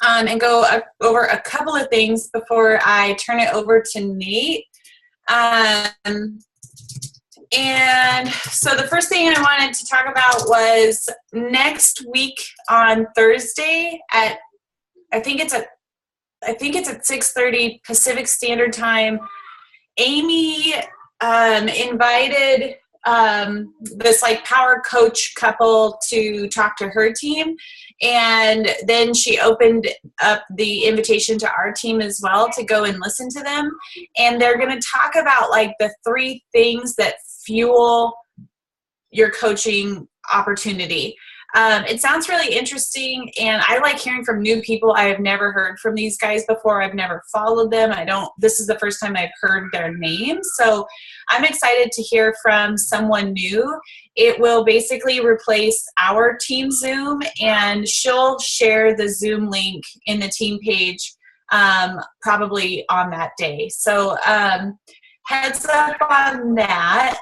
and go over a couple of things before I turn it over to Nate. And so the first thing I wanted to talk about was next week on Thursday at, I think it's at 6:30 Pacific Standard Time. Amy invited this like power coach couple to talk to her team, and then she opened up the invitation to our team as well to go and listen to them. And they're going to talk about like the 3 things that fuel your coaching opportunity. It sounds really interesting, and I like hearing from new people. I have never heard from these guys before. I've never followed them. This is the first time I've heard their names. So I'm excited to hear from someone new. It will basically replace our team Zoom, and she'll share the Zoom link in the team page probably on that day. So heads up on that.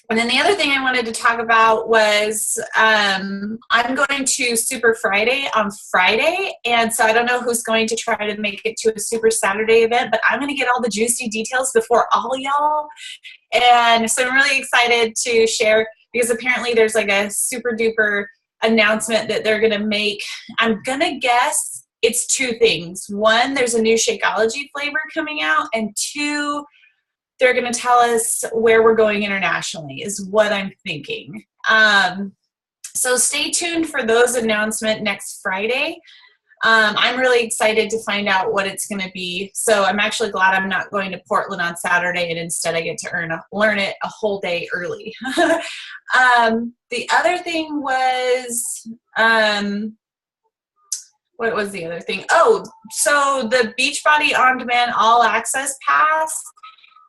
And then the other thing I wanted to talk about was I'm going to Super Friday on Friday, and so I don't know who's going to try to make it to a Super Saturday event, but I'm going to get all the juicy details before all y'all. And so I'm really excited to share, because apparently there's like a super duper announcement that they're going to make. I'm going to guess it's 2 things. 1, there's a new Shakeology flavor coming out, and 2, they're going to tell us where we're going internationally, is what I'm thinking. So stay tuned for those announcements next Friday. I'm really excited to find out what it's going to be. So I'm actually glad I'm not going to Portland on Saturday, and instead I get to learn it a whole day early. The other thing was, what was the other thing? Oh, so the Beachbody On Demand All Access Pass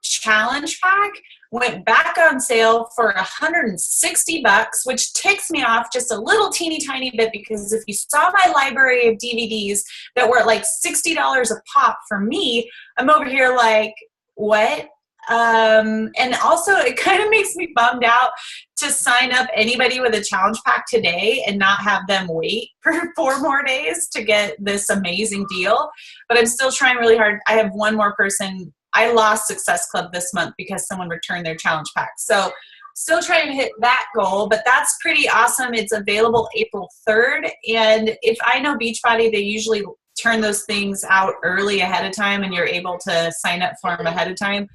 Challenge Pack went back on sale for $160, which ticks me off just a little teeny tiny bit, because if you saw my library of DVDs that were at like $60 a pop for me, I'm over here like, what? And also it kind of makes me bummed out to sign up anybody with a challenge pack today and not have them wait for 4 more days to get this amazing deal. But I'm still trying really hard. I have one more person. I lost Success Club this month because someone returned their challenge pack. So still trying to hit that goal, but that's pretty awesome. It's available April 3rd. And if I know Beachbody, they usually turn those things out early ahead of time, and you're able to sign up for them ahead of time.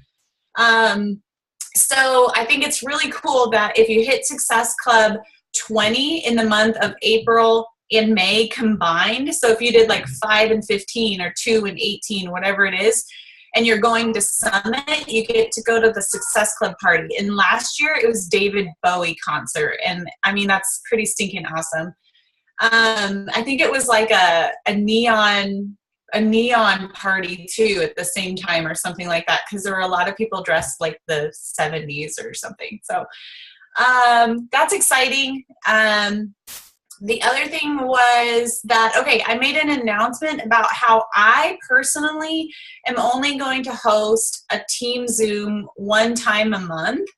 So I think it's really cool that if you hit Success Club 20 in the month of April and May combined, so if you did like 5 and 15 or 2 and 18, whatever it is, and you're going to Summit, you get to go to the Success Club party. And last year it was David Bowie concert. And I mean, that's pretty stinking awesome. I think it was like a neon party too at the same time or something like that, because there were a lot of people dressed like the 70s or something. So that's exciting. The other thing was that, okay, I made an announcement about how I personally am only going to host a team Zoom 1 time a month.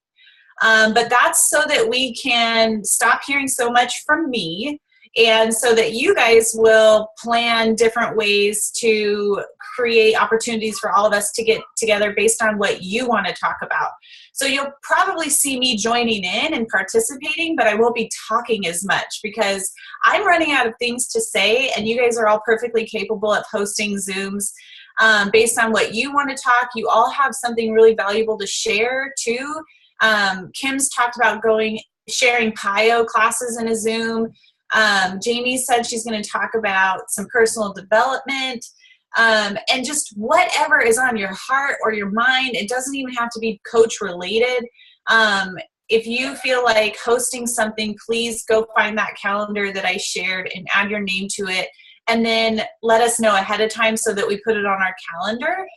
But that's so that we can stop hearing so much from me, and so that you guys will plan different ways to create opportunities for all of us to get together based on what you want to talk about. So you'll probably see me joining in and participating, but I won't be talking as much because I'm running out of things to say, and you guys are all perfectly capable of hosting Zooms based on what you want to talk. You all have something really valuable to share too. Kim's talked about sharing PIO classes in a Zoom. Jamie said she's going to talk about some personal development. And just whatever is on your heart or your mind. It doesn't even have to be coach related. If you feel like hosting something, please go find that calendar that I shared and add your name to it, and then let us know ahead of time so that we put it on our calendar.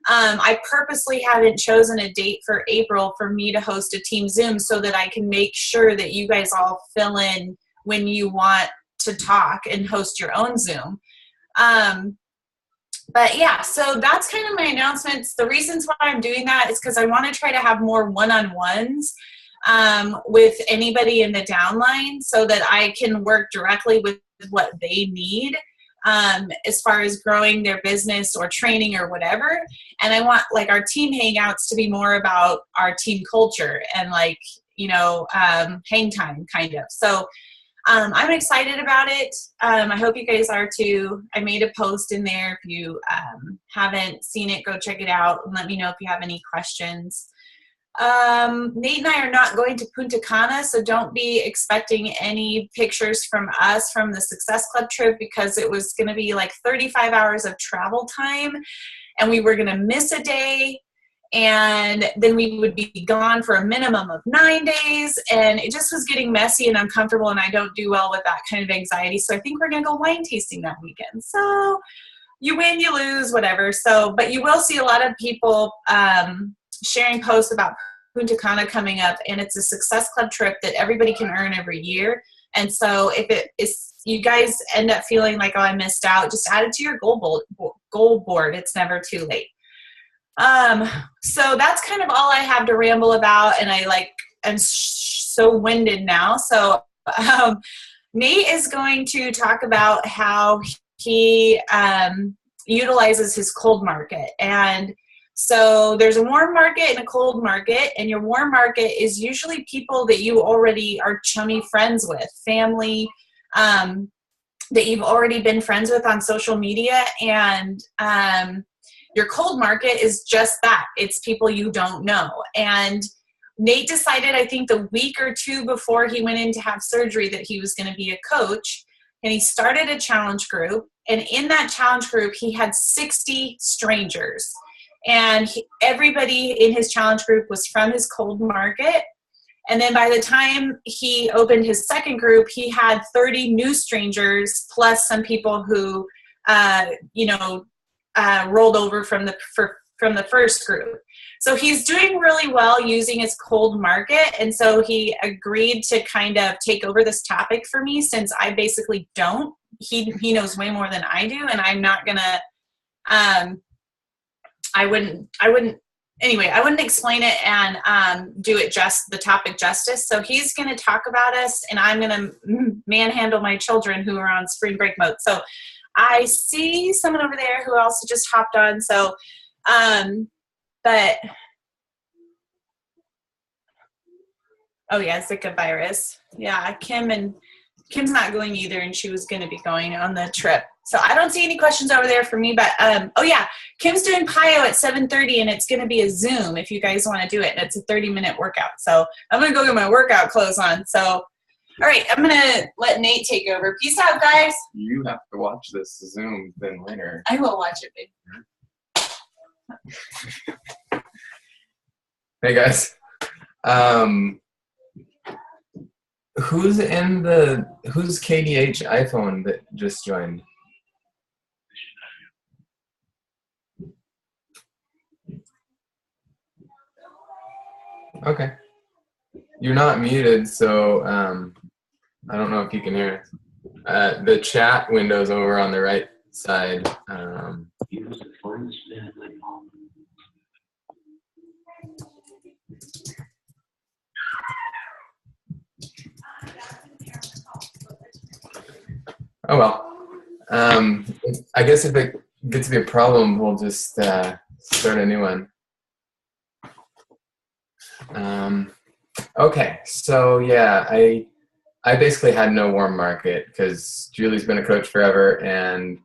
I purposely haven't chosen a date for April for me to host a team Zoom so that I can make sure that you guys all fill in when you want to talk and host your own Zoom. But yeah, so that's kind of my announcements. The reasons why I'm doing that is because I want to try to have more one-on-ones with anybody in the downline so that I can work directly with what they need as far as growing their business or training or whatever. And I want like our team hangouts to be more about our team culture and like, you know, hang time kind of. So I'm excited about it. I hope you guys are too. I made a post in there. If you haven't seen it, go check it out and let me know if you have any questions. Nate and I are not going to Punta Cana, so don't be expecting any pictures from us from the Success Club trip because it was going to be like 35 hours of travel time and we were going to miss a day. And then we would be gone for a minimum of 9 days. And it just was getting messy and uncomfortable. And I don't do well with that kind of anxiety. So I think we're going to go wine tasting that weekend. So you win, you lose, whatever. So, but you will see a lot of people sharing posts about Punta Cana coming up. And it's a Success Club trip that everybody can earn every year. And so if it is, you guys end up feeling like, oh, I missed out, just add it to your goal board. It's never too late. So that's kind of all I have to ramble about, and I'm so winded now. So, Nate is going to talk about how he, utilizes his cold market. And so there's a warm market and a cold market, and your warm market is usually people that you already are chummy friends with, family, that you've already been friends with on social media. And, your cold market is just that. It's people you don't know. And Nate decided, I think the week or two before he went in to have surgery, that he was going to be a coach. And he started a challenge group. And in that challenge group, he had 60 strangers. And everybody in his challenge group was from his cold market. And then by the time he opened his second group, he had 30 new strangers, plus some people who, rolled over from the first group. So he's doing really well using his cold market. And so he agreed to kind of take over this topic for me, since I basically don't. He knows way more than I do, and I'm not gonna, I wouldn't explain it and do it the topic justice. So he's gonna talk about us, and I'm gonna manhandle my children who are on spring break mode. So I see someone over there who also just hopped on. So, Zika virus. Yeah, Kim's not going either, and she was going to be going on the trip. So I don't see any questions over there for me, but, Kim's doing PIO at 7:30, and it's going to be a Zoom if you guys want to do it. And it's a 30-minute workout. So I'm going to go get my workout clothes on. So, all right, I'm going to let Nate take over. Peace out, guys. You have to watch this Zoom then later. I will watch it, babe. Hey, guys. Who's KDH iPhone that just joined? Okay. You're not muted, so I don't know if you can hear us. The chat window's over on the right side. Oh well. I guess if it gets to be a problem, we'll just start a new one. Okay, so yeah, I basically had no warm market because Julie's been a coach forever, and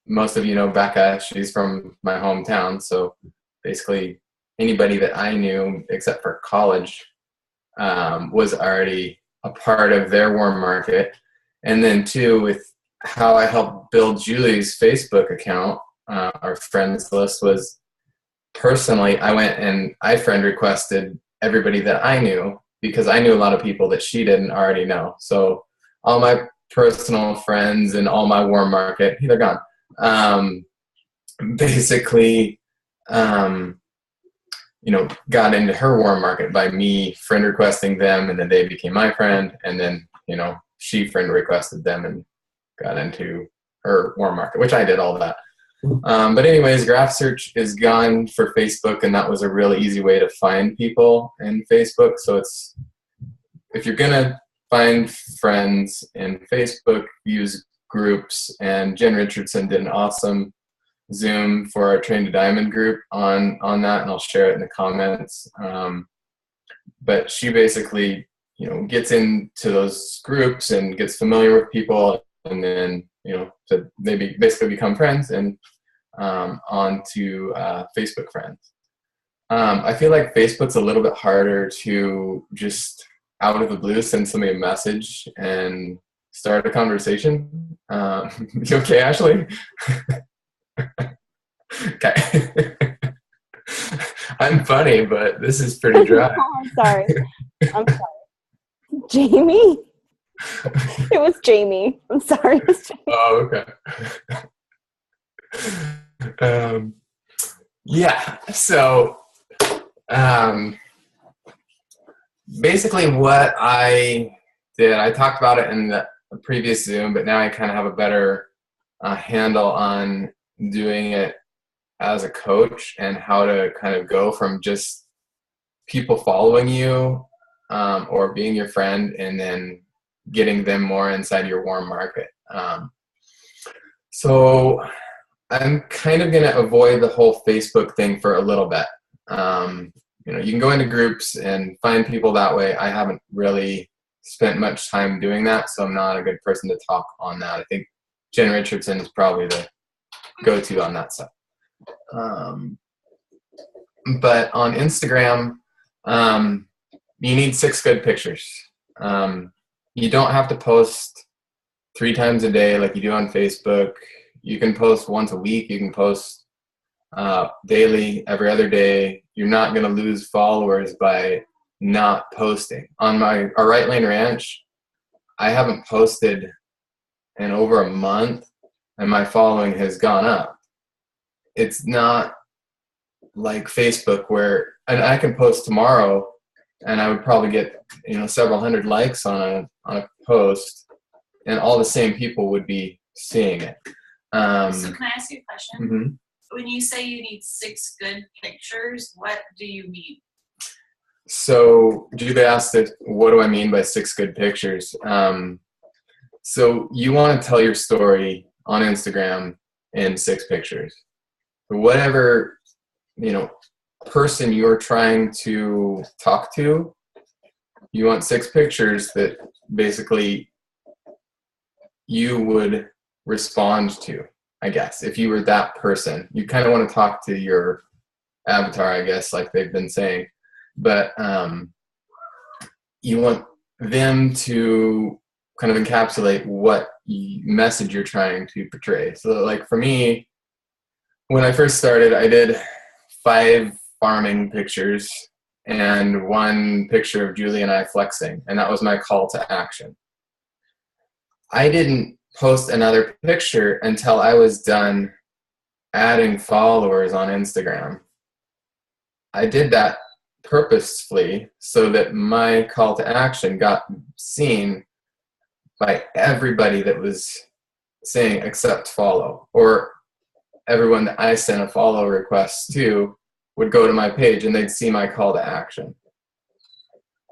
most of you know Becca. She's from my hometown, so basically anybody that I knew except for college was already a part of their warm market. And then too, with how I helped build Julie's Facebook account, our friends list was, personally, I went and I friend requested everybody that I knew, because I knew a lot of people that she didn't already know. So all my personal friends and all my warm market, they're gone. Basically, got into her warm market by me friend requesting them, and then they became my friend, and then, she friend requested them and got into her warm market, which I did all that. But anyways, graph search is gone for Facebook, and that was a really easy way to find people in Facebook. So if you're gonna find friends in Facebook, use groups, and Jen Richardson did an awesome Zoom for our Train to Diamond group on that, and I'll share it in the comments. But she basically, gets into those groups and gets familiar with people, and then, to maybe basically become friends and on to Facebook friends. I feel like Facebook's a little bit harder to just out of the blue send somebody a message and start a conversation. You okay, Ashley? Okay. I'm funny, but this is pretty dry. I'm sorry. Jamie? It was Jamie. I'm sorry. Oh, okay. Yeah, so basically what I did, I talked about it in the previous Zoom, but now I kind of have a better handle on doing it as a coach and how to kind of go from just people following you or being your friend and then getting them more inside your warm market. So I'm kind of going to avoid the whole Facebook thing for a little bit. You can go into groups and find people that way. I haven't really spent much time doing that, so I'm not a good person to talk on that. I think Jen Richardson is probably the go-to on that stuff. But on Instagram, you need 6 good pictures. You don't have to post 3 times a day like you do on Facebook. You can post once a week. You can post daily, every other day. You're not going to lose followers by not posting. On our Right Lane Ranch, I haven't posted in over a month, and my following has gone up. It's not like Facebook where, and I can post tomorrow, and I would probably get several hundred likes on a post, and all the same people would be seeing it. So can I ask you a question? Mm-hmm. When you say you need 6 good pictures, what do you mean? So Julie asked what do I mean by 6 good pictures? So you want to tell your story on Instagram in 6 pictures. Whatever, person you're trying to talk to, you want 6 pictures that basically you would respond to, I guess. If you were that person, you kind of want to talk to your avatar, I guess, like they've been saying. But you want them to kind of encapsulate what message you're trying to portray. So like for me, when I first started, I did 5 farming pictures and 1 picture of Julie and I flexing, and that was my call to action. I didn't post another picture until I was done adding followers on Instagram. I did that purposefully so that my call to action got seen by everybody that was saying accept follow, or everyone that I sent a follow request to would go to my page and they'd see my call to action.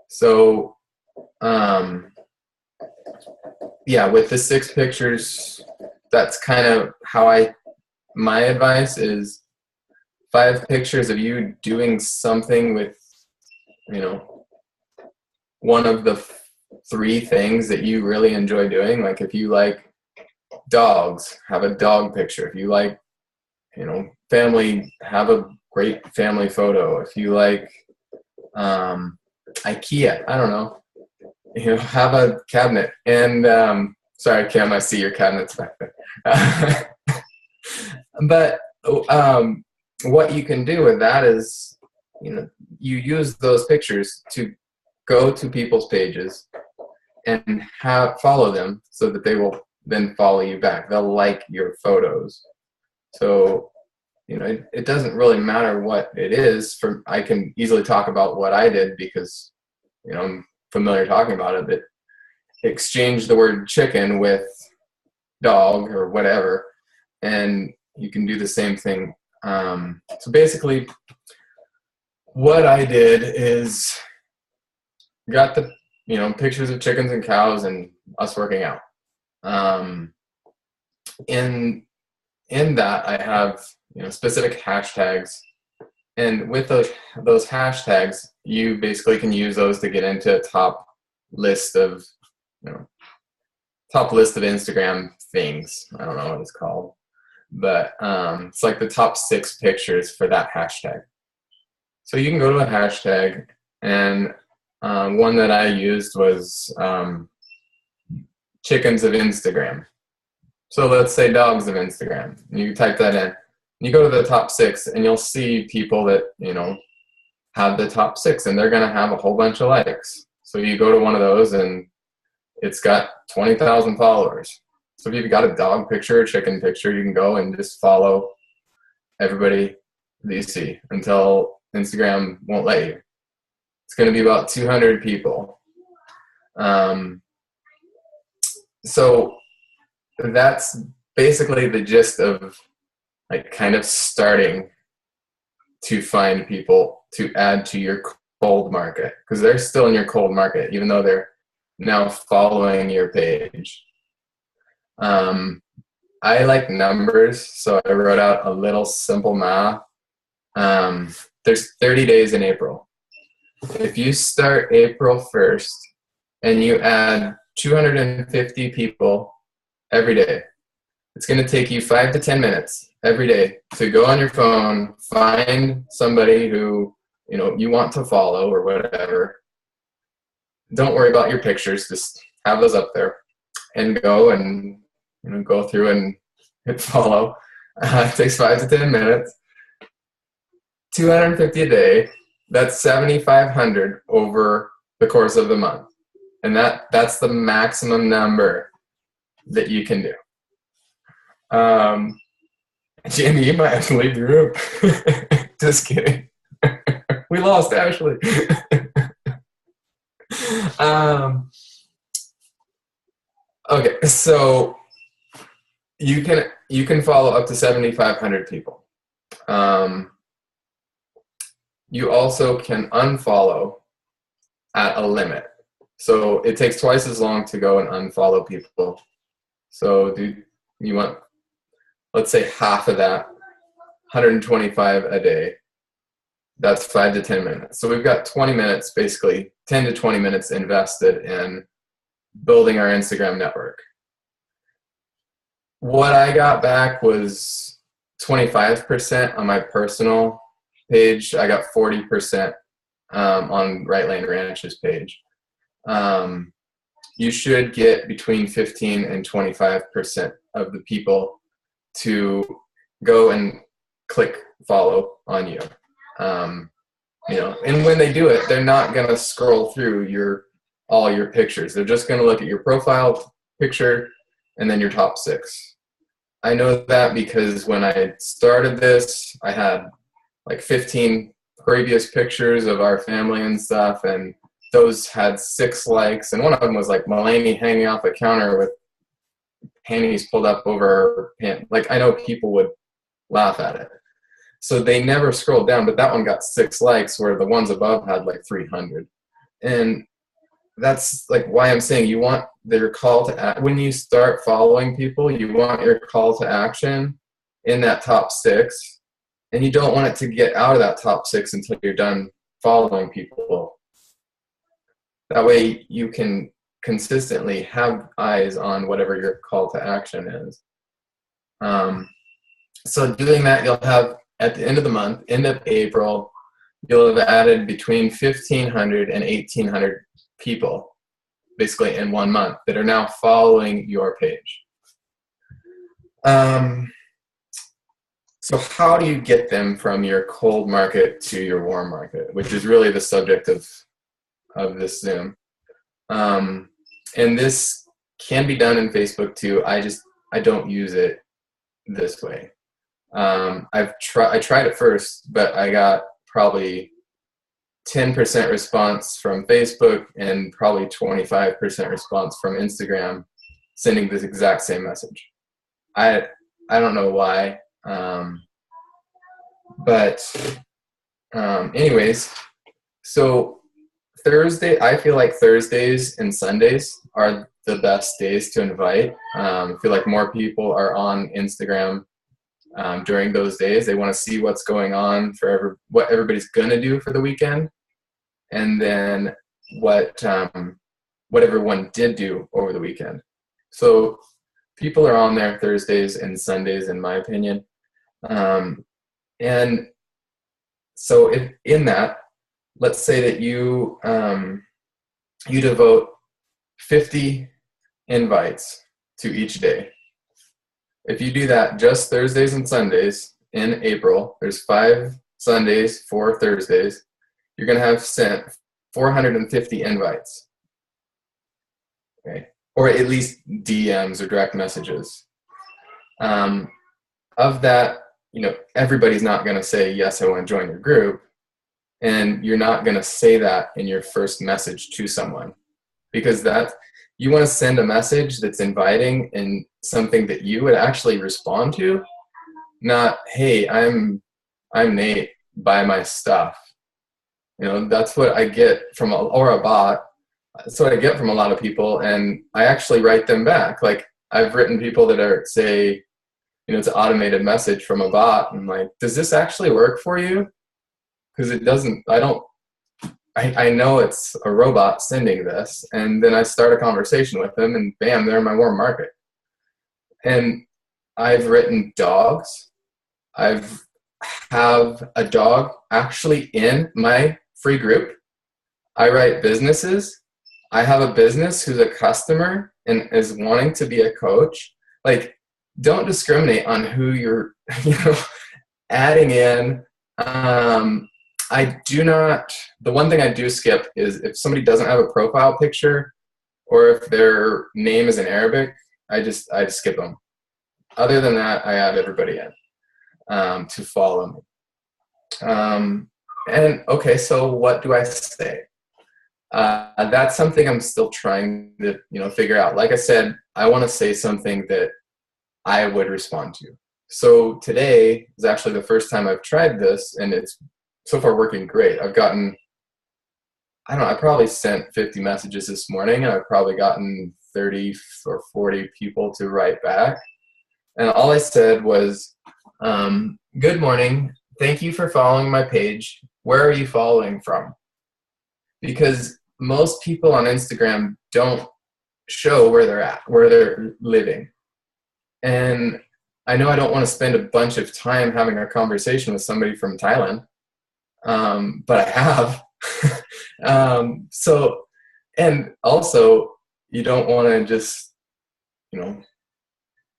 So yeah, with the 6 pictures, that's kind of how my advice is 5 pictures of you doing something with, one of the 3 things that you really enjoy doing. Like if you like dogs, have a dog picture. If you like, family, have a great family photo. If you like IKEA, I don't know, have a cabinet. And sorry, Cam, I see your cabinets back there. But what you can do with that is, you use those pictures to go to people's pages and follow them so that they will then follow you back. They'll like your photos. So, it doesn't really matter what it is. I can easily talk about what I did because, I'm familiar talking about it, but exchange the word chicken with dog or whatever, and you can do the same thing. So basically, what I did is got the pictures of chickens and cows and us working out. In that, I have specific hashtags, and with those hashtags, you basically can use those to get into a top list of Instagram things. I don't know what it's called, but it's like the top 6 pictures for that hashtag. So you can go to a hashtag, and one that I used was chickens of Instagram. So let's say dogs of Instagram. You type that in. You go to the top 6, and you'll see people that have the top 6, and they're going to have a whole bunch of likes. So you go to one of those, and it's got 20,000 followers. So if you've got a dog picture, a chicken picture, you can go and just follow everybody that you see until Instagram won't let you. It's going to be about 200 people. So that's basically the gist of kind of starting to find people to add to your cold market, because they're still in your cold market, even though they're now following your page. I like numbers, so I wrote out a little simple math. There's 30 days in April. If you start April 1st and you add 250 people every day, it's going to take you 5 to 10 minutes every day to go on your phone, find somebody who you want to follow or whatever. Don't worry about your pictures, just have those up there and go and go through and hit follow. It takes 5 to 10 minutes. 250 a day, that's 7,500 over the course of the month. And that's the maximum number that you can do. Jamie, you might have to leave the room. Just kidding. We lost Ashley. Okay, so you can follow up to 7,500 people. You also can unfollow at a limit. So it takes twice as long to go and unfollow people. So you want, let's say, half of that, 125 a day. That's 5 to 10 minutes. So we've got 20 minutes, basically 10 to 20 minutes invested in building our Instagram network. What I got back was 25% on my personal page. I got 40% on Right Lane Ranch's page. You should get between 15 and 25% of the people to go and click follow on you. And when they do it, they're not going to scroll through all your pictures. They're just going to look at your profile picture and then your top 6. I know that because when I started this, I had 15 previous pictures of our family and stuff, and those had 6 likes, and one of them was Mulaney hanging off a counter with panties pulled up over her pant. I know people would laugh at it. So they never scrolled down, but that one got 6 likes where the ones above had 300. And that's why I'm saying you want their call to when you start following people, you want your call to action in that top 6, and you don't want it to get out of that top 6 until you're done following people. That way you can consistently have eyes on whatever your call to action is. So doing that, you'll have, at the end of the month, end of April, you'll have added between 1,500 and 1,800 people, basically in 1 month, that are now following your page. So how do you get them from your cold market to your warm market, which is really the subject of this Zoom. And this can be done in Facebook too. I don't use it this way. I tried it first, but I got probably 10% response from Facebook and probably 25% response from Instagram, sending this exact same message. I don't know why, but anyways, so I feel like Thursdays and Sundays are the best days to invite. I feel like more people are on Instagram during those days. They want to see what's going on what everybody's going to do for the weekend, and then what everyone did do over the weekend. So people are on there Thursdays and Sundays, in my opinion. And so if in that, let's say that you devote 50 invites to each day. If you do that just Thursdays and Sundays in April, there's 5 Sundays, 4 Thursdays, you're going to have sent 450 invites. Okay. Or at least DMs or direct messages. Of that, everybody's not going to say, yes, I want to join your group. And you're not going to say that in your first message to someone, because you want to send a message that's inviting and something that you would actually respond to, not, hey, I'm Nate, buy my stuff. That's what I get or a bot. That's what I get from a lot of people, and I actually write them back. Like, I've written people that are, say, it's an automated message from a bot. I'm like, does this actually work for you? Because it doesn't. I know it's a robot sending this, and then I start a conversation with them, and bam, they're in my warm market. And I've written dogs. Have a dog actually in my free group. I write businesses. I have a business who's a customer and is wanting to be a coach. Like, don't discriminate on who you're, adding in. The one thing I do skip is if somebody doesn't have a profile picture, or if their name is in Arabic, I skip them. Other than that, I add everybody in to follow me. And okay, so what do I say? That's something I'm still trying to figure out. Like I said, I want to say something that I would respond to. So today is actually the first time I've tried this, and it's so far working great. I probably sent 50 messages this morning, and I've probably gotten 30 or 40 people to write back. And all I said was, good morning. Thank you for following my page. Where are you following from? Because most people on Instagram don't show where they're at, where they're living. And I know I don't want to spend a bunch of time having a conversation with somebody from Thailand, but I have. And also, you don't want to just,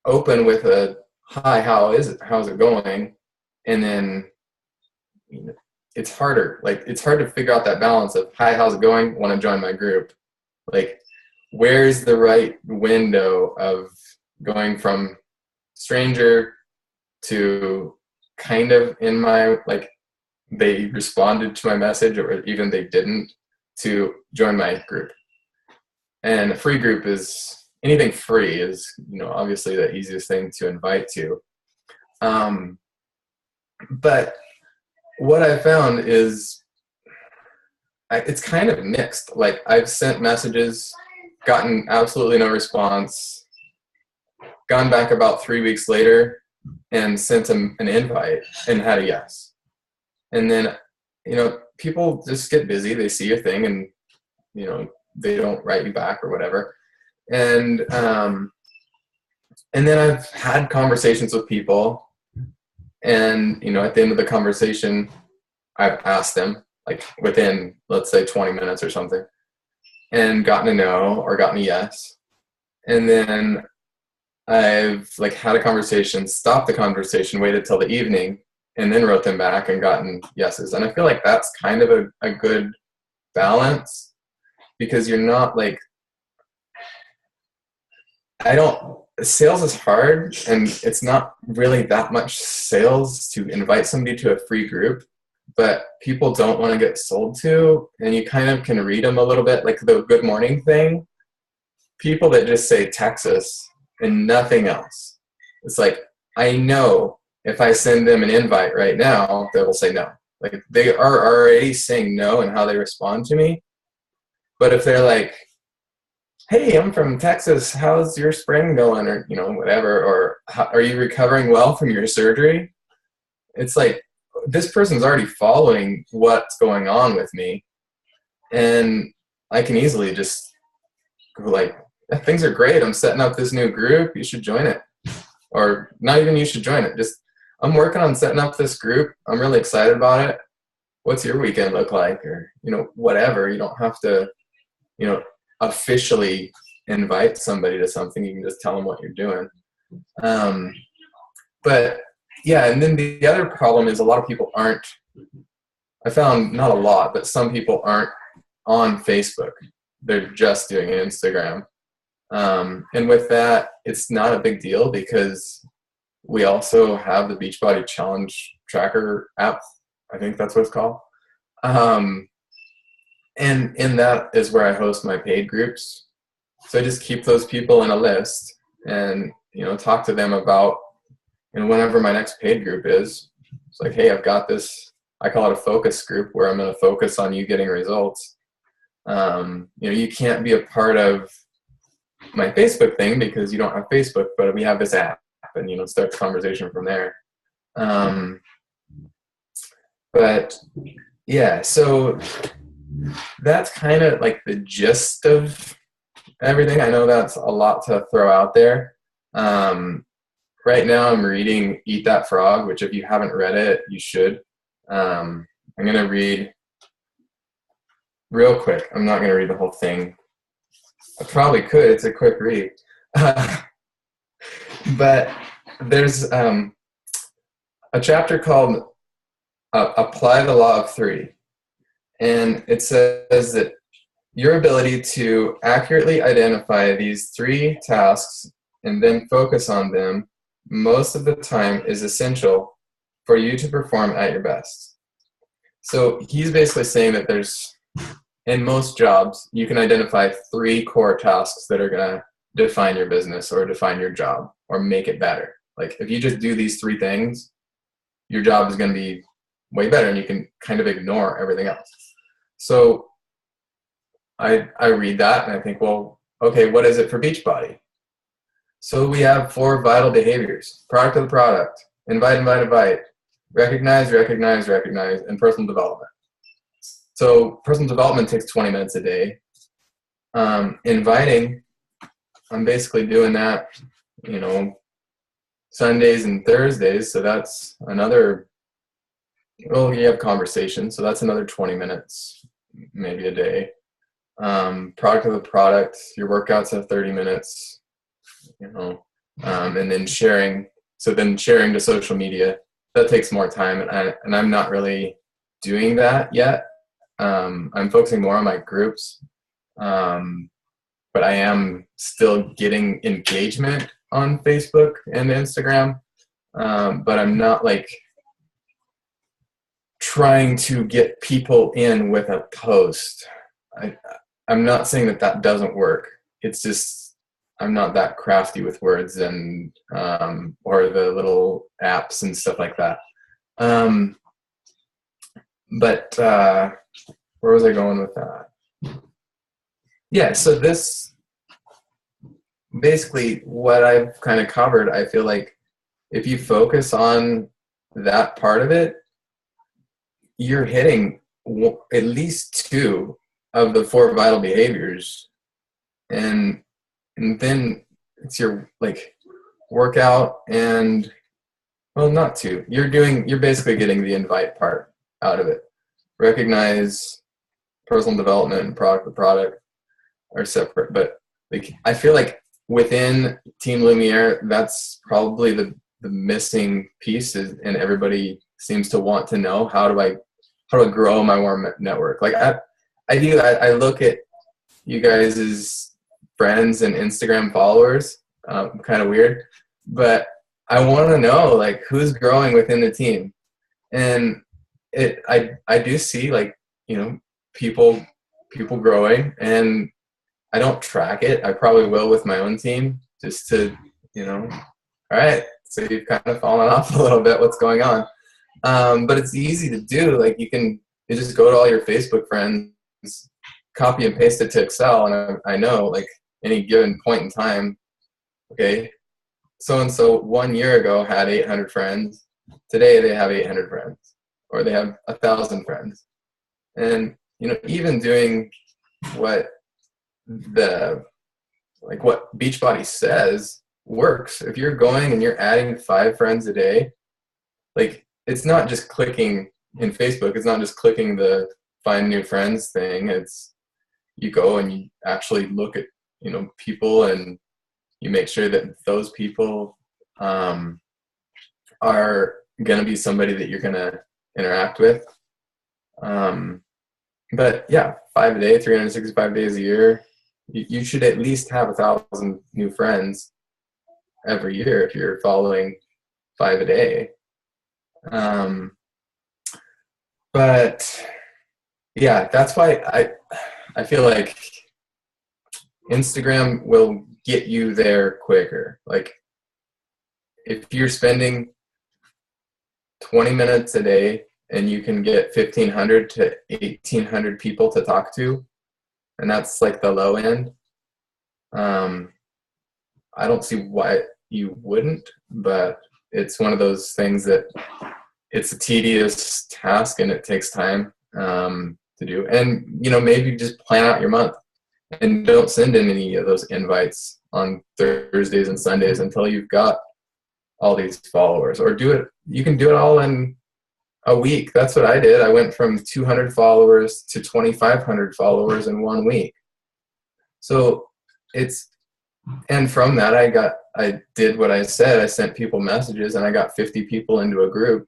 open with a, hi, how's it going? And then, it's harder. Like, it's hard to figure out that balance of, hi, how's it going? Want to join my group? Like, where's the right window of going from stranger to kind of in my, like, they responded to my message, or even they didn't, to join my group. And a free group is, anything free is, obviously the easiest thing to invite to. But what I found is it's kind of mixed. Like, I've sent messages, gotten absolutely no response, gone back about 3 weeks later and sent them an invite and had a yes. And then, people just get busy. They see your thing and, they don't write you back or whatever. And then I've had conversations with people, and, at the end of the conversation, I've asked them, like, within, let's say, 20 minutes or something, and gotten a no or gotten a yes. And then I've, like, had a conversation, stopped the conversation, waited till the evening, and then wrote them back and gotten yeses. And I feel like that's kind of a good balance, because you're not, like, sales is hard, and it's not really that much sales to invite somebody to a free group, but people don't want to get sold to, and you kind of can read them a little bit, like the good morning thing. People that just say Texas and nothing else, it's like, I know if I send them an invite right now, they will say no. Like, they are already saying no in how they respond to me. But if they're like, hey, I'm from Texas, how's your spring going? Or, whatever. Or are you recovering well from your surgery? It's like, this person's already following what's going on with me. And I can easily just go like, yeah, things are great. I'm setting up this new group. You should join it. Or not even you should join it. Just, I'm working on setting up this group. I'm really excited about it. What's your weekend look like? Or, whatever. You don't have to, officially invite somebody to something. You can just tell them what you're doing. But yeah, and then the other problem is a lot of people aren't, I found not a lot, but some people aren't on Facebook. They're just doing Instagram. And with that, it's not a big deal because we also have the Beachbody Challenge Tracker app. I think that's what it's called. And in that is where I host my paid groups. So I just keep those people in a list and, talk to them about, whenever my next paid group is. It's like, hey, I've got this, I call it a focus group where I'm going to focus on you getting results. You can't be a part of my Facebook thing because you don't have Facebook, but we have this app and, start the conversation from there. But yeah, so that's kind of like the gist of everything. I know that's a lot to throw out there. Right now I'm reading Eat That Frog, which if you haven't read it, you should. I'm going to read real quick. I'm not going to read the whole thing. I probably could. It's a quick read. But there's a chapter called Apply the Law of Three. And it says that your ability to accurately identify these 3 tasks and then focus on them most of the time is essential for you to perform at your best. So he's basically saying that in most jobs, you can identify 3 core tasks that are going to define your business or define your job or make it better. Like if you just do these 3 things, your job is going to be way better and you can kind of ignore everything else. So I read that and I think, well, okay, what is it for Beachbody? So we have 4 vital behaviors: product of the product, invite, recognize, and personal development. So personal development takes 20 minutes a day. Inviting, I'm basically doing that, Sundays and Thursdays. So that's another, you have conversations. So that's another 20 minutes, maybe a day. Product of the product, your workouts have 30 minutes, and then sharing. So then sharing to social media, that takes more time. And I'm not really doing that yet. I'm focusing more on my groups. But I am still getting engagement on Facebook and Instagram. But I'm not like trying to get people in with a post. I'm not saying that doesn't work. It's just I'm not that crafty with words and or the little apps and stuff like that. But where was I going with that? Yeah, so this basically what I've kind of covered. I feel like if you focus on that part of it, you're hitting at least 2 of the 4 vital behaviors, and then it's your like workout and, well, not 2. You're basically getting the invite part out of it. Recognize, personal development, and product are separate, but like I feel like within Team Lumiere, that's probably the missing piece is, and everybody seems to want to know how do I grow my warm network. Like I look at you guys as friends and Instagram followers, kind of weird, but I want to know like who's growing within the team, and I do see like people growing, and I don't track it. I probably will with my own team just to all right, so you've kind of fallen off a little bit. What's going on? But it's easy to do. Like you just go to all your Facebook friends copy and paste it to Excel, and I know like any given point in time, okay, so-and-so 1 year ago had 800 friends. Today they have 800 friends, or they have 1,000 friends. And, you know, even doing what what Beachbody says works. If you're going and you're adding 5 friends a day, like, it's not just clicking in Facebook. It's not just clicking the find new friends thing. It's you go and you actually look at, you know, people, and you make sure that those people are going to be somebody that you're going to interact with. But yeah, 5 a day, 365 days a year, you should at least have 1,000 new friends every year if you're following 5 a day. But yeah, that's why I feel like Instagram will get you there quicker. Like, if you're spending 20 minutes a day and you can get 1,500 to 1,800 people to talk to, and that's like the low end, I don't see why you wouldn't, but it's one of those things that it's a tedious task and it takes time to do. And, you know, maybe just plan out your month and don't send in any of those invites on Thursdays and Sundays until you've got all these followers, or you can do it all in a week. That's what I did. I went from 200 followers to 2,500 followers in 1 week. So and from that I did what I said. I sent people messages, and I got 50 people into a group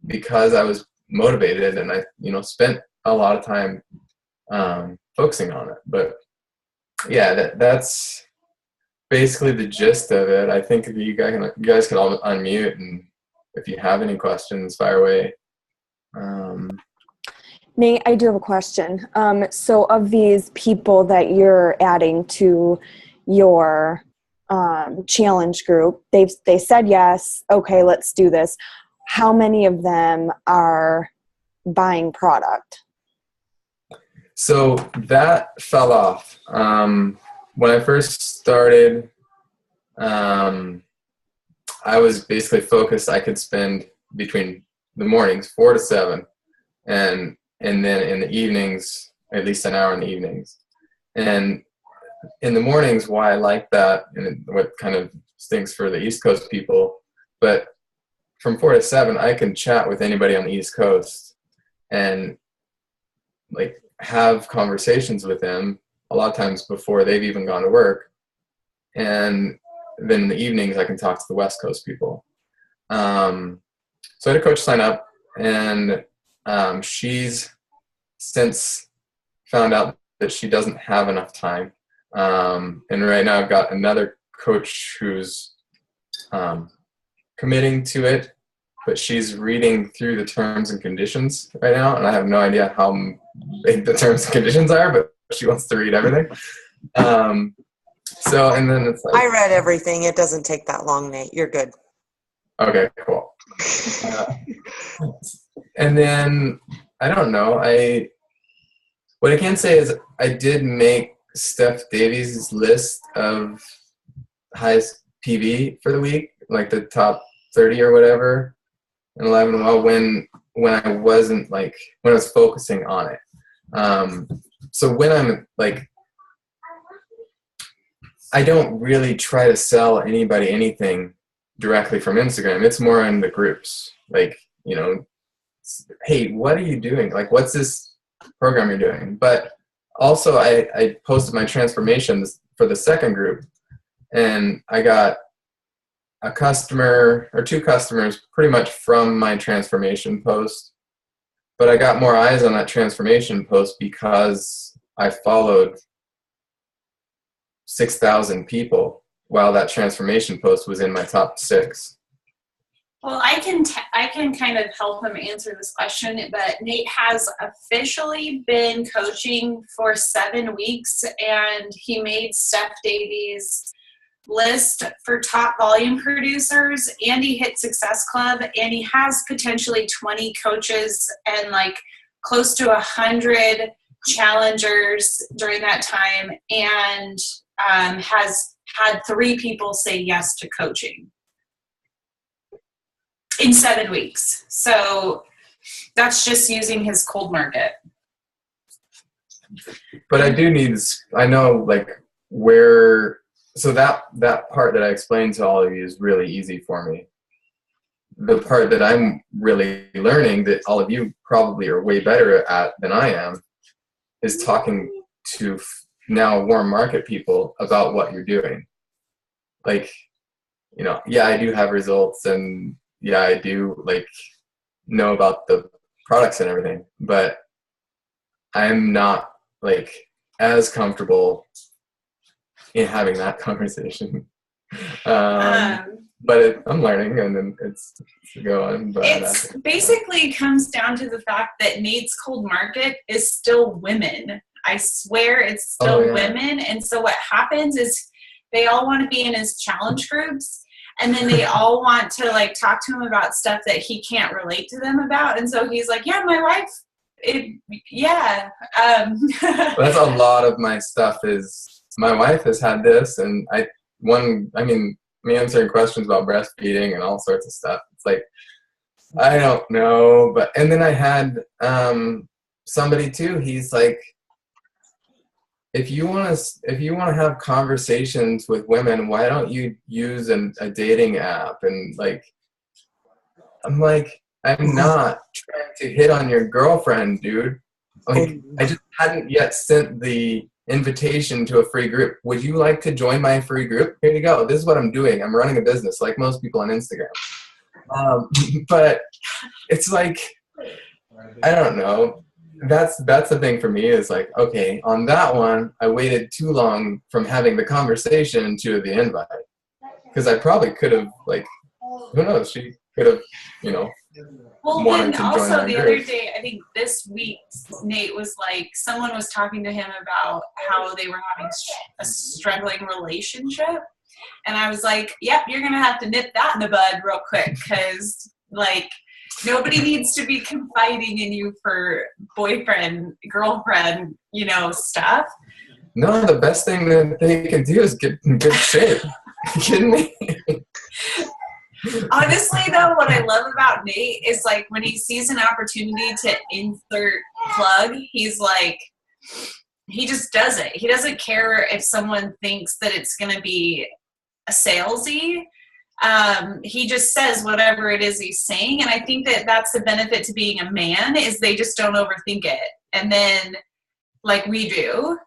because I was motivated, and I, you know, spent a lot of time focusing on it. But yeah, that's basically the gist of it. I think if you guys can all unmute, and if you have any questions, fire away. Nate, I do have a question. So of these people that you're adding to your challenge group, they said yes, okay, let's do this. How many of them are buying product? So that fell off. When I first started, I was basically focused. I could spend between the mornings 4 to 7, and then in the evenings, at least an hour in the evenings. And in the mornings, why I like that, and what kind of stinks for the East Coast people, but from 4 to 7, I can chat with anybody on the East Coast and like have conversations with them a lot of times before they've even gone to work. And then in the evenings, I can talk to the West Coast people. So I had a coach sign up, and she's since found out that she doesn't have enough time. And right now I've got another coach who's committing to it, but she's reading through the terms and conditions right now, and I have no idea how big the terms and conditions are, but she wants to read everything. So, and then it's like, I read everything. It doesn't take that long, Nate. You're good. Okay, cool. And then, I don't know, what I can say is I did make Steph Davies' list of highest PV for the week, like the top 30 or whatever, and 11 well when I wasn't like, when I was focusing on it. So when I'm like, I don't really try to sell anybody anything directly from Instagram. It's more in the groups. Like, you know, hey, what are you doing? Like, what's this program you're doing? But also I posted my transformations for the second group, and I got a customer or 2 customers pretty much from my transformation post. But I got more eyes on that transformation post because I followed 6,000 people while that transformation post was in my top 6. Well, I can kind of help him answer this question, but Nate has officially been coaching for 7 weeks, and he made Steph Davies' list for top volume producers, and he hit Success Club, and he has potentially 20 coaches and like close to 100 challengers during that time, and has had 3 people say yes to coaching in 7 weeks. So that's just using his cold market. But I know like where, so that part that I explained to all of you is really easy for me. The part that I'm really learning, that all of you probably are way better at than I am, is talking to now warm market people about what you're doing. Like, you know, yeah, I do have results, and yeah, I do like know about the products and everything, but I'm not like as comfortable in having that conversation. But I'm learning, and then it's going. But it's basically comes down to the fact that Nate's cold market is still women. I swear it's still women. And so what happens is they all want to be in his challenge groups, and then they all want to like talk to him about stuff that he can't relate to them about. And so he's like, yeah, my wife, that's a lot of my stuff is my wife has had this, and me answering questions about breastfeeding and all sorts of stuff. It's like, I don't know, and then I had somebody too. He's like, if you want to have conversations with women, why don't you use a dating app? And like, I'm like, I'm not trying to hit on your girlfriend, dude. Like, I just hadn't yet sent the invitation to a free group. Would you like to join my free group? Here you go. This is what I'm doing. I'm running a business like most people on Instagram. But it's like, I don't know. That's the thing for me is like, okay, on that one, I waited too long from having the conversation to the invite. Because I probably could have, like, who knows, she could have, you know, well, then also the other day, I think this week, Nate was like, someone was talking to him about how they were having a struggling relationship. And I was like, yep, you're going to have to nip that in the bud real quick, because, like, nobody needs to be confiding in you for boyfriend, girlfriend, you know, stuff. No, the best thing that they can do is get in good shape. Are you kidding me? Honestly, though, what I love about Nate is like when he sees an opportunity to insert plug, he's like, he just does it. He doesn't care if someone thinks that it's going to be a salesy. He just says whatever it is he's saying. And I think that that's the benefit to being a man, is they just don't overthink it. And then, like we do.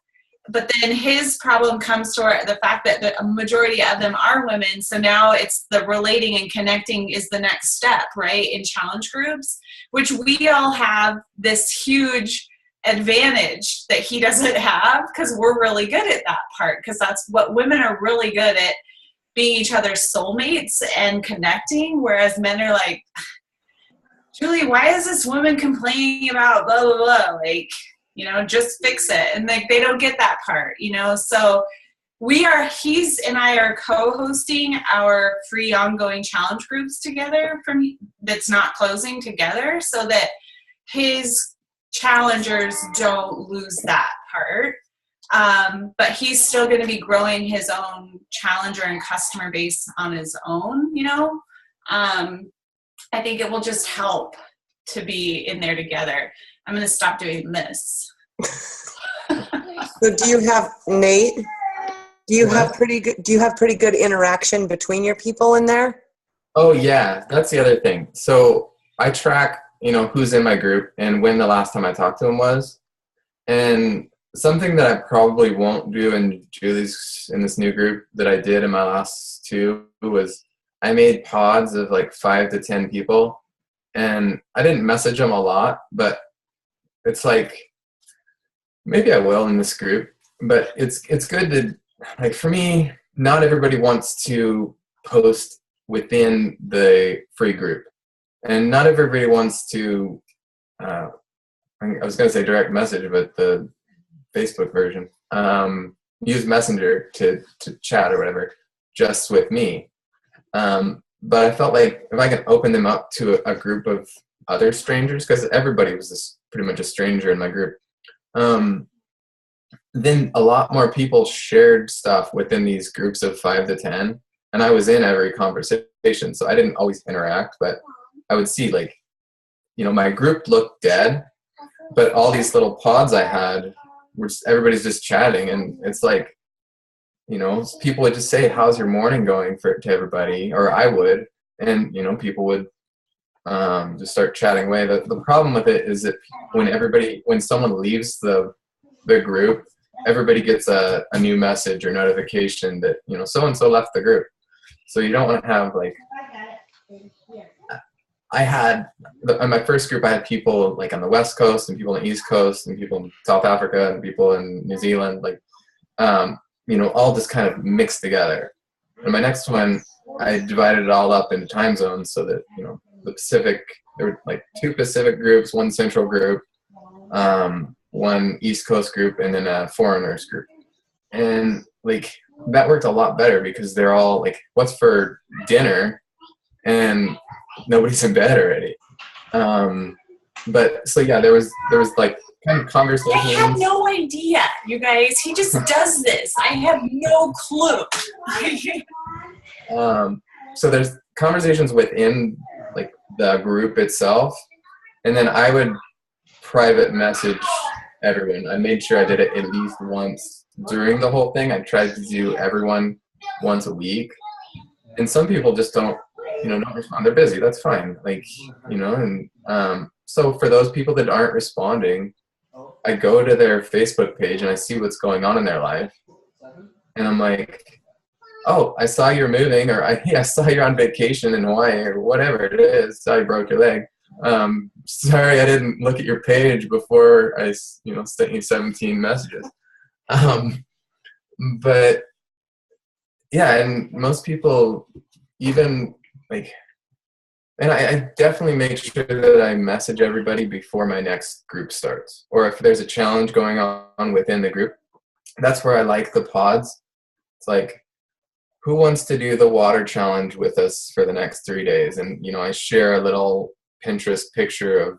But then his problem comes to the fact that the majority of them are women. So now it's the relating and connecting is the next step, right, in challenge groups, which we all have this huge advantage that he doesn't have, because we're really good at that part, because that's what women are really good at, being each other's soulmates and connecting, whereas men are like, Julie, why is this woman complaining about blah, blah, blah? Like, you know, just fix it. And like, they don't get that part, you know? So he's and I are co-hosting our free ongoing challenge groups together that's not closing together, so that his challengers don't lose that part. But he's still going to be growing his own challenger and customer base on his own, you know? I think it will just help to be in there together. I'm going to stop doing this. So do you have, Nate, do you have pretty good interaction between your people in there? Oh yeah, that's the other thing. So I track, you know, who's in my group and when the last time I talked to them was. And something that I probably won't do in this new group that I did in my last 2 was I made pods of like 5 to 10 people, and I didn't message them a lot, but it's like, maybe I will in this group, but it's good to, like, for me, not everybody wants to post within the free group, and not everybody wants to, I was going to say direct message, but the Facebook version, use Messenger to chat or whatever, just with me. But I felt like if I can open them up to a group of other strangers, because everybody was pretty much a stranger in my group, then a lot more people shared stuff within these groups of 5 to 10, and I was in every conversation, so I didn't always interact, but I would see, like, my group looked dead, but all these little pods I had, everybody's just chatting, and it's like, people would just say, "How's your morning going?" to everybody, or I would, and people would just start chatting away. The problem with it is that when someone leaves the group, everybody gets a new message or notification that so and so left the group. So you don't want to have, like, I had in my first group, I had people like on the West Coast and people on the East Coast and people in South Africa and people in New Zealand, like all just kind of mixed together. And my next one, I divided it all up into time zones so that the Pacific, there were like 2 Pacific groups, 1 Central group, 1 East Coast group, and then a foreigners group. And like that worked a lot better because they're all like, "What's for dinner?" and nobody's in bed already. But so yeah, there was like kind of conversations. I have no idea, you guys. He just does this. I have no clue. So there's conversations within like the group itself, and then I would private message everyone. I made sure I did it at least once during the whole thing. I tried to do everyone once a week, and some people just don't respond. They're busy. That's fine. Like, and so for those people that aren't responding, I go to their Facebook page and I see what's going on in their life, and I'm like, "Oh, I saw you're moving," or I saw you're on vacation in Hawaii," or whatever it is. "Saw you broke your leg. Sorry, I didn't look at your page before I, sent you 17 messages." But yeah, and most people even like, and I definitely make sure that I message everybody before my next group starts, or if there's a challenge going on within the group. That's where I like the pods. It's like, who wants to do the water challenge with us for the next 3 days? And I share a little Pinterest picture of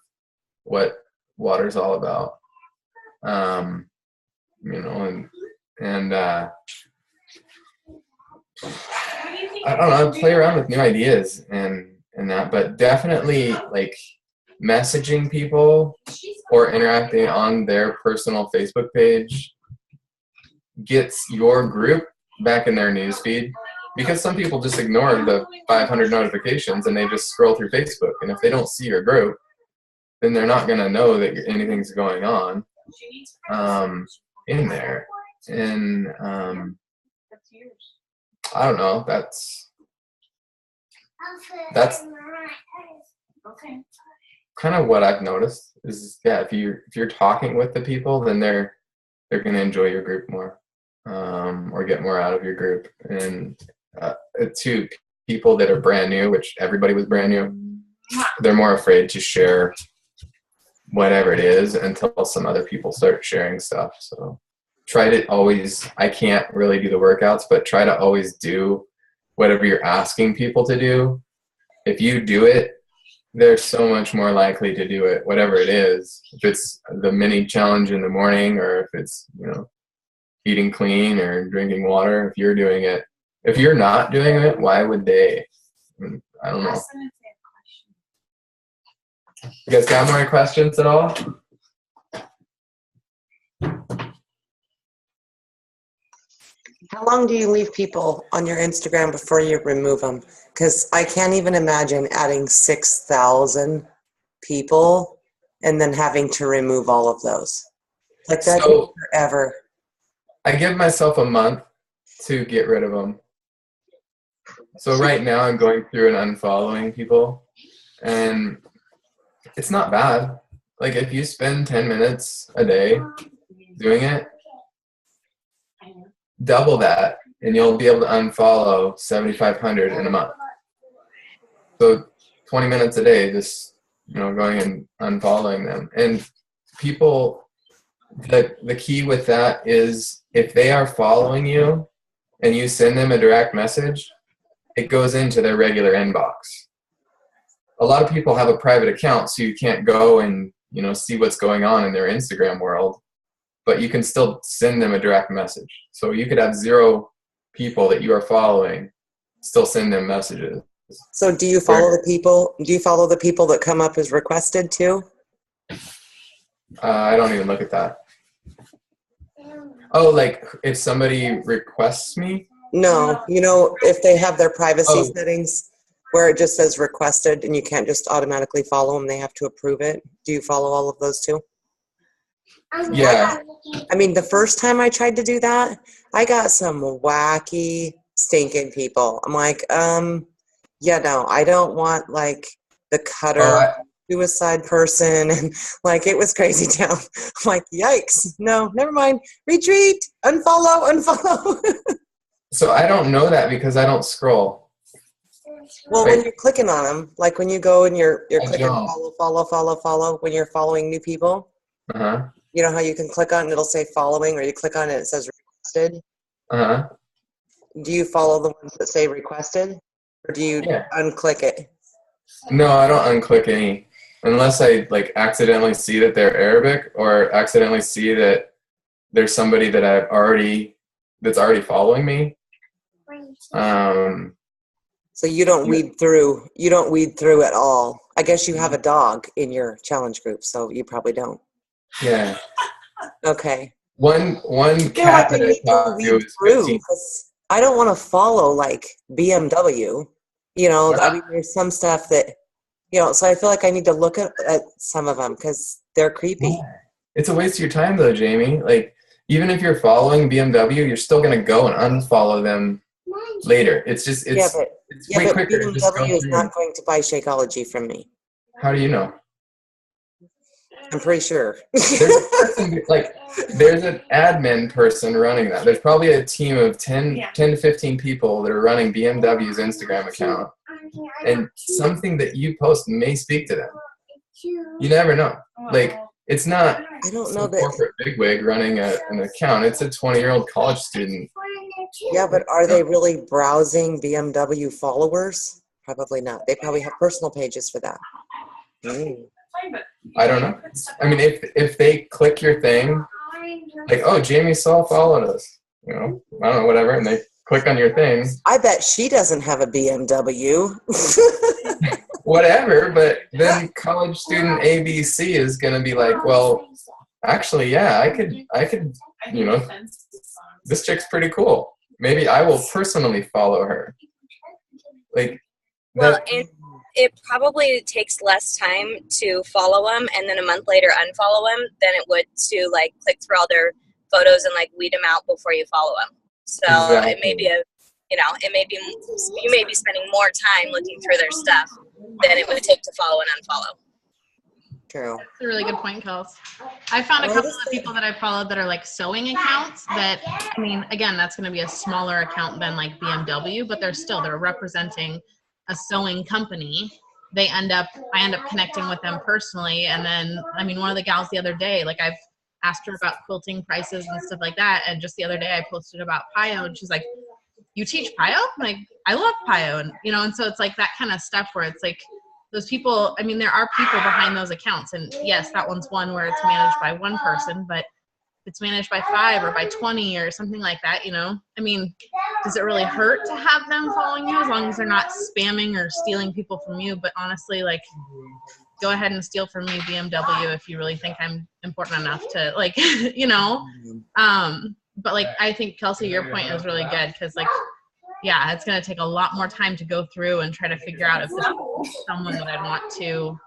what water's all about. And I don't know, play around with new ideas and that, but definitely like messaging people or interacting on their personal Facebook page gets your group back in their newsfeed, because some people just ignore the 500 notifications and they just scroll through Facebook, and if they don't see your group, then they're not going to know that anything's going on in there. And I don't know, that's kind of what I've noticed is, yeah, if you're talking with the people, then they're going to enjoy your group more, or get more out of your group. And to people that are brand new, which everybody was brand new, they're more afraid to share whatever it is until some other people start sharing stuff. So try to always, I can't really do the workouts, but try to always do whatever you're asking people to do. If you do it, they're so much more likely to do it, whatever it is. If it's the mini challenge in the morning, or if it's, eating clean or drinking water, if you're doing it. If you're not doing it, why would they? I don't know. You guys got more questions at all? How long do you leave people on your Instagram before you remove them? Because I can't even imagine adding 6,000 people and then having to remove all of those. Like that takes forever. I give myself a month to get rid of them. So right now I'm going through and unfollowing people, and it's not bad. Like if you spend 10 minutes a day doing it, double that, and you'll be able to unfollow 7,500 in a month. So 20 minutes a day, just going and unfollowing them. And people, the key with that is if they are following you and you send them a direct message, it goes into their regular inbox. A lot of people have a private account, so you can't go and see what's going on in their Instagram world. but you can still send them a direct message. So you could have 0 people that you are following, still send them messages. So do you follow the people? Do you follow the people that come up as requested too? I don't even look at that. Oh, like if somebody requests me? No, you know, if they have their privacy Oh. settings where it just says requested and you can't just automatically follow them, they have to approve it. Do you follow all of those too? Yeah. I mean, the first time I tried to do that, I got some wacky, stinking people. I'm like, yeah, no, I don't want like the cutter, suicide person, and like it was crazy town. I'm like, yikes, no, never mind. Retreat, unfollow. So I don't know that because I don't scroll. Well, when you're clicking on them, like when you go and you're clicking don't. follow, when you're following new people, Uh-huh. you know how you can click on it and it'll say following, or you click on it and it says requested? Uh-huh. Do you follow the ones that say requested, or do you unclick it? No, I don't unclick any. Unless I like accidentally see that they're Arabic or accidentally see that there's somebody that that's already following me. So you don't weed through. You don't weed through at all. I guess you have a dog in your challenge group, so you probably don't. Yeah. Okay. One cat that I talked to is 15. I don't want to follow like BMW. You know, I mean, there's some stuff that, you know, so I feel like I need to look at some of them because they're creepy. It's a waste of your time though, Jamie. Like, even if you're following BMW, you're still going to go and unfollow them later. It's just, it's way quicker. BMW is not going to buy Shakeology from me. How do you know? I'm pretty sure. There's a person, like, there's an admin person running that. There's probably a team of 10 to 15 people that are running BMW's Instagram account. And something that you post may speak to them. You never know. Like, it's not I don't know some that corporate bigwig running an account. It's a 20-year-old college student. Yeah, but are they really browsing BMW followers? Probably not. They probably have personal pages for that. I don't know. I mean, if they click your thing, like, oh, Jamie Saul followed us, you know, I don't know, whatever, and they click on your thing. I bet she doesn't have a BMW. Whatever, but then college student ABC is going to be like, well, actually, yeah, I could, you know, this chick's pretty cool. Maybe I will personally follow her. Like, well, it probably takes less time to follow them and then a month later unfollow them than it would to like click through all their photos and like weed them out before you follow them. So It may be you may be spending more time looking through their stuff than it would take to follow and unfollow. True. That's a really good point, Kels. I found a couple of people that I followed that are like sewing accounts that, I mean, again, that's going to be a smaller account than like BMW, but they're representing a sewing company. I end up connecting with them personally. And then, I mean, one of the gals the other day, like I've asked her about quilting prices and stuff like that. And just the other day I posted about Pio and she's like, you teach Pio? I'm like, I love Pio. And, you know, and so it's like that kind of stuff where it's like those people, I mean, there are people behind those accounts. And yes, that one's one where it's managed by one person, but it's managed by 5 or by 20 or something like that, you know? I mean, does it really hurt to have them following you as long as they're not spamming or stealing people from you? But honestly, like, go ahead and steal from me, BMW, if you really think I'm important enough to, like, you know? But, like, I think, Kelsey, your point is really good because, like, yeah, it's going to take a lot more time to go through and try to figure out if this is someone that I'd want to,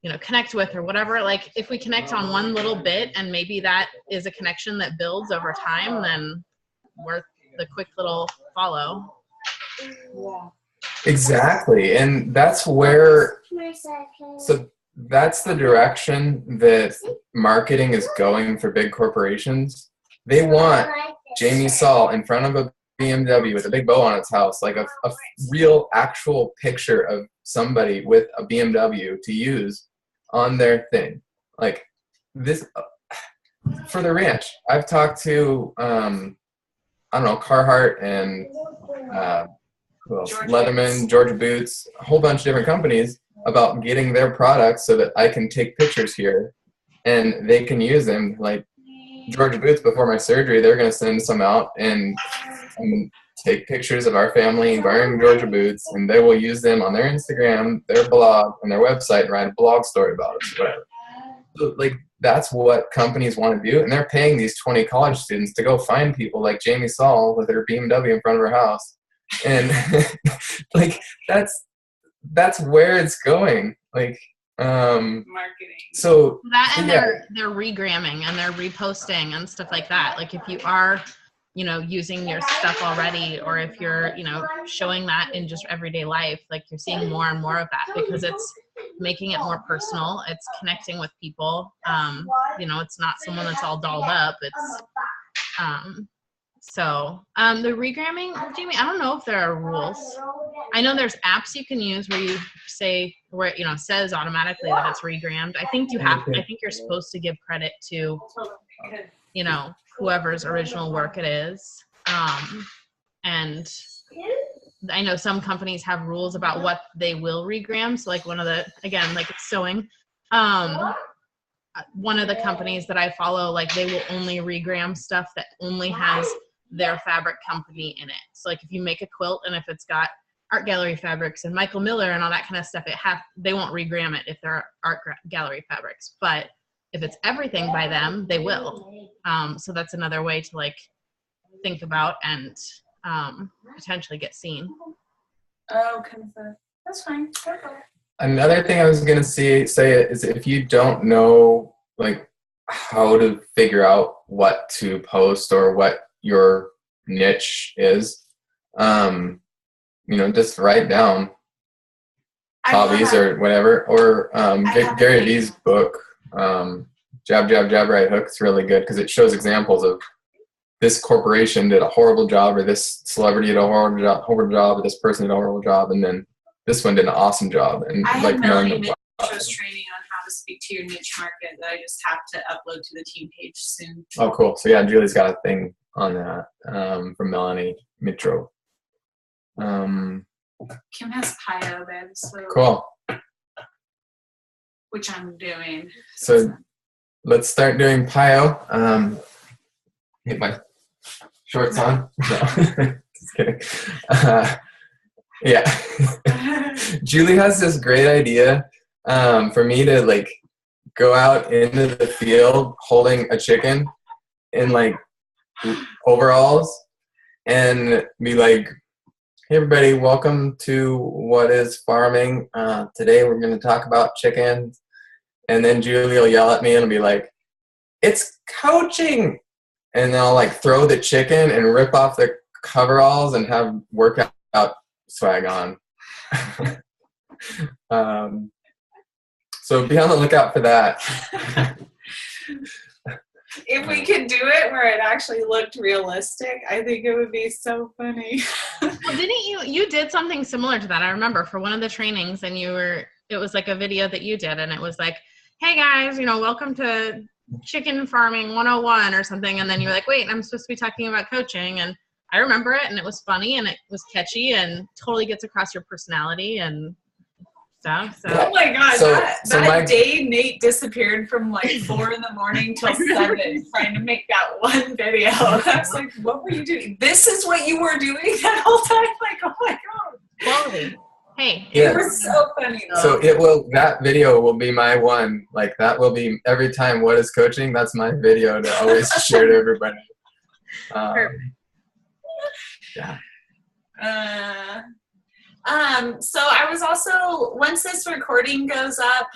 you know, connect with or whatever. Like if we connect on one little bit and maybe that is a connection that builds over time, then worth the quick little follow. Yeah. Exactly. And that's where, so that's the direction that marketing is going for big corporations. They want Jamie Saul in front of a BMW with a big bow on its house, like a real actual picture of somebody with a BMW to use on their thing. Like this for the ranch. I've talked to I don't know, Carhartt and Leatherman, Georgia Boots, a whole bunch of different companies about getting their products so that I can take pictures here and they can use them. Like, Georgia Boots before my surgery, they're going to send some out and take pictures of our family wearing Georgia Boots, and they will use them on their Instagram, their blog, and their website and write a blog story about us, whatever. So, like, that's what companies want to do, and they're paying these 20 college students to go find people like Jamie Saul with her BMW in front of her house. And like, that's where it's going. Like, Marketing. So that, and they're regramming and they're reposting and stuff like that. Like, if you are, you know, using your stuff already, or if you're, you know, showing that in just everyday life, like, you're seeing more and more of that because it's making it more personal. It's connecting with people. You know, it's not someone that's all dolled up. It's the regramming, Jamie, I don't know if there are rules. I know there's apps you can use where you say, where, you know, says automatically that it's regrammed. I think you're supposed to give credit to, you know, whoever's original work it is. And I know some companies have rules about what they will regram. So like one of the, again, like it's sewing. One of the companies that I follow, like, they will only regram stuff that only has their fabric company in it. So like if you make a quilt and if it's got art gallery fabrics and Michael Miller and all that kind of stuff, they won't regram it if they're art gallery fabrics. But if it's everything by them, they will. So that's another way to like think about and potentially get seen. Oh, that's fine. Another thing I was going to say is if you don't know like how to figure out what to post or what your niche is, you know, just write down hobbies or whatever. Or Gary Vee's book, Jab, Jab, Jab, Right Hook, is really good because it shows examples of this corporation did a horrible job, or this celebrity did a horrible job, or this person did a horrible job, and then this one did an awesome job. And I like have Melanie Mitchell's training on how to speak to your niche market that I just have to upload to the team page soon. Oh, cool. So yeah, Julie's got a thing on that from Melanie Mitchell. Kim has Pio, babe. So Cool. Which I'm doing. So let's start doing Pio. Get my shorts on. No, just kidding. Yeah. Julie has this great idea for me to like go out into the field holding a chicken in like overalls and be like, hey everybody, welcome to What is Farming. Today we're going to talk about chickens. And then Julie will yell at me and be like, it's coaching. And then I'll like throw the chicken and rip off the coveralls and have workout swag on. So be on the lookout for that. If we could do it where it actually looked realistic, I think it would be so funny. Well, didn't you did something similar to that? I remember for one of the trainings, and it was like a video that you did, and it was like, hey guys, you know, welcome to Chicken Farming 101 or something. And then you were like, wait, I'm supposed to be talking about coaching. And I remember it, and it was funny, and it was catchy, and totally gets across your personality and stuff. So. Oh my god, that day Nate disappeared from like 4 a.m. till 7 trying to make that one video. I was like, what were you doing? This is what you were doing that whole time? Like, oh my god. Quality. Hey. It was so funny though. So that video will be my one. Like that will be every time What is Coaching, that's my video to always share to everybody. Yeah. So I was also, once this recording goes up,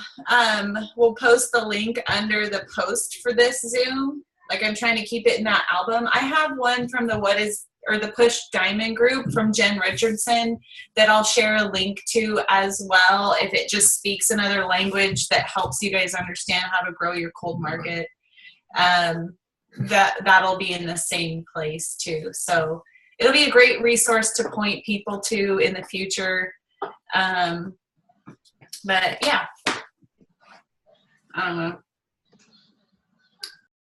we'll post the link under the post for this Zoom. Like I'm trying to keep it in that album. I have one from the Push Diamond group from Jen Richardson that I'll share a link to as well if it just speaks another language that helps you guys understand how to grow your cold market. That'll be in the same place too. So it'll be a great resource to point people to in the future. But yeah, I don't know.